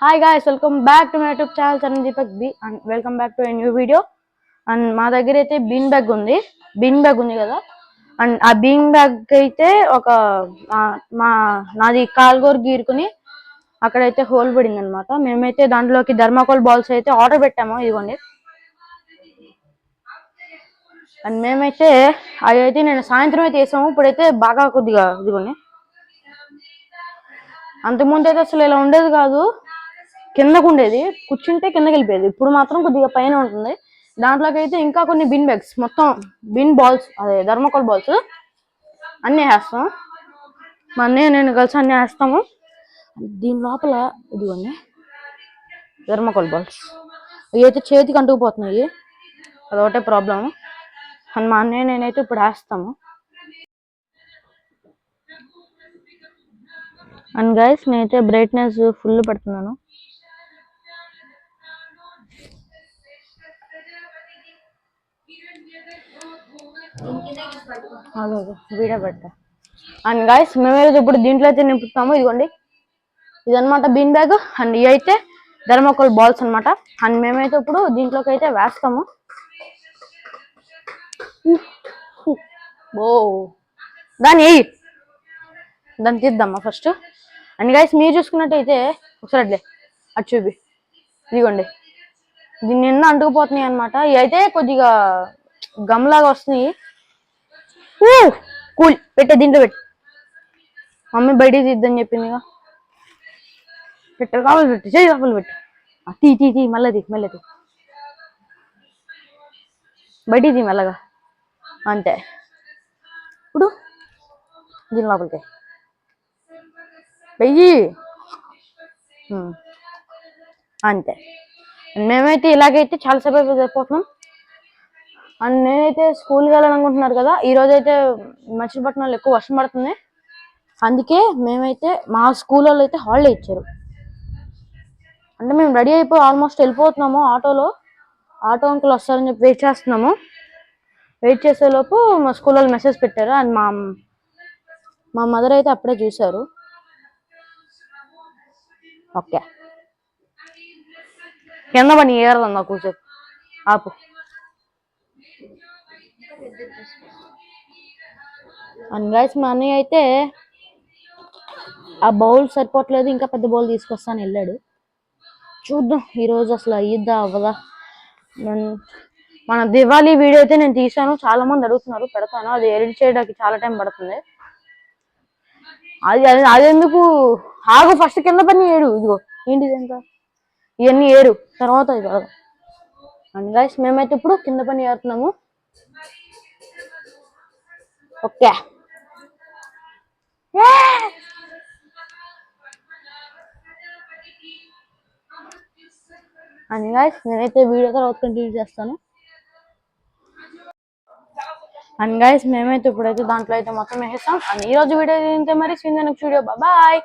Hi guys, welcome back to my YouTube channel Charan Deepak B and welcome back to a new video. And మా దగ్గర అయితే bean bag ఉంది కదా. And ఆ bean bag అయితే ఒక నాది కాల్గోర్ గీరుకుని అక్కడైతే హోల్ పడింది అనమాట. మేమైతే దాంట్లోకి థర్మాకోల్ బాల్స్ అయితే ఆర్డర్ పెట్టాము, ఇదిగోండి. అండ్ మేమైతే అవి అయితే నేను సాయంత్రం అయితే వేసాము. ఇప్పుడైతే బాగా కొద్దిగా ఇదిగోండి. అంతకుముందు అయితే అసలు ఇలా ఉండేది కాదు, కిందకు ఉండేది, కూర్చుంటే కిందకి వెళ్ళిపోయేది. ఇప్పుడు మాత్రం కొద్దిగా పైన ఉంటుంది. దాంట్లోకి అయితే ఇంకా కొన్ని బిన్ బ్యాగ్స్, మొత్తం బిన్ బాల్స్, అదే థర్మాకోల్ బాల్స్ అన్నీ వేస్తాం. మా అన్నయ్య నేను కలిసి అన్నీ వేస్తాము. దీని లోపల ఇదిగోండి థర్మాకోల్ బాల్స్. ఇవి అయితే చేతికి అంటుకుపోతున్నాయి, అదొకటే ప్రాబ్లం. అని మా అన్నయ్య నేనైతే ఇప్పుడు వేస్తాము. అండ్ గైస్ నేనైతే బ్రైట్నెస్ ఫుల్ పెడుతున్నాను. వీడియో పెట్టా. అండ్ గైస్ మేమైతే ఇప్పుడు దీంట్లో అయితే నింపుతాము. ఇదిగోండి, ఇదనమాట బీన్ బ్యాగ్. అండ్ ఇవి అయితే థర్మాకోల్ బాల్స్ అనమాట. అండ్ మేమైతే ఇప్పుడు దీంట్లోకి అయితే వేస్తాము. ఓ దాన్ని తీద్దామా ఫస్ట్. అండ్ గైస్ మీరు చూసుకున్నట్టయితే ఒకసారి అటు చూపి, ఇదిగోండి, దీన్ని నిన్న అంటుకుపోతున్నాయి అనమాట. ఇవి అయితే కొద్దిగా గమ్లాగా వస్తున్నాయి. కూల్ పెట్టే, దీంట్లో పెట్టి మమ్మీ బయటికి తీద్దని చెప్పిందిగా. పెట్టరు కావాలి, పెట్టి చేయి కావాలి, పెట్టి తీ మళ్ళీ బయటికి తీ మెల్లగా, అంతే. ఇప్పుడు దీని లోపలికి వెయ్యి, అంతే. మేమైతే ఇలాగైతే చాలాసేపు అయిపోతున్నాం. అండ్ నేనైతే స్కూల్కి వెళ్ళాలనుకుంటున్నారు కదా, ఈరోజు అయితే మచిలీపట్నంలో ఎక్కువ వర్షం పడుతుంది. అందుకే మేమైతే మా స్కూల్ వాళ్ళు అయితే హాలిడే ఇచ్చారు. అంటే మేము రెడీ అయిపోయి ఆల్మోస్ట్ వెళ్ళిపోతున్నాము. ఆటో అంకుల్ వస్తారని చెప్పి వెయిట్ చేస్తున్నాము. వెయిట్ చేసేలోపు మా స్కూల్ వాళ్ళు మెసేజ్ పెట్టారు. అండ్ మా మదర్ అయితే అప్పుడే చూశారు. ఓకే, కింద పని ఏరదమ్మా, కూర్చో ఆపు. అండ్ గైస్ మా అన్నయ్య అయితే ఆ బౌల్ సరిపోవట్లేదు, ఇంకా పెద్ద బౌల్ తీసుకొస్తాను వెళ్ళాడు. చూద్దాం ఈరోజు అసలు అయ్యిద్దా అవ్వదా. మన దివాళీ వీడియో అయితే నేను తీసాను, చాలా మంది అడుగుతున్నారు, పెడతాను. అది ఎడిట్ చేయడానికి చాలా టైం పడుతుంది. అది ఎందుకు ఆగు, ఫస్ట్ కింద పని ఏడు. ఇదిగో ఏంటిది, ఎంత ఇవన్నీ ఏరు, తర్వాత ఇది కాదు. అండ్ గైస్ మేమైతే ఇప్పుడు కింద పని ఏరుతున్నాము. ఓకే, అండ్ గైస్ నేనైతే వీడియో తర్వాత కంటిన్యూ చేస్తాను. అండ్ గైస్ మేమైతే ఇప్పుడైతే దాంట్లో అయితే మొత్తం వేసేస్తాం. అండ్ ఈ రోజు వీడియో అయితే మరి నెక్స్ట్ వీడియో బాయ్.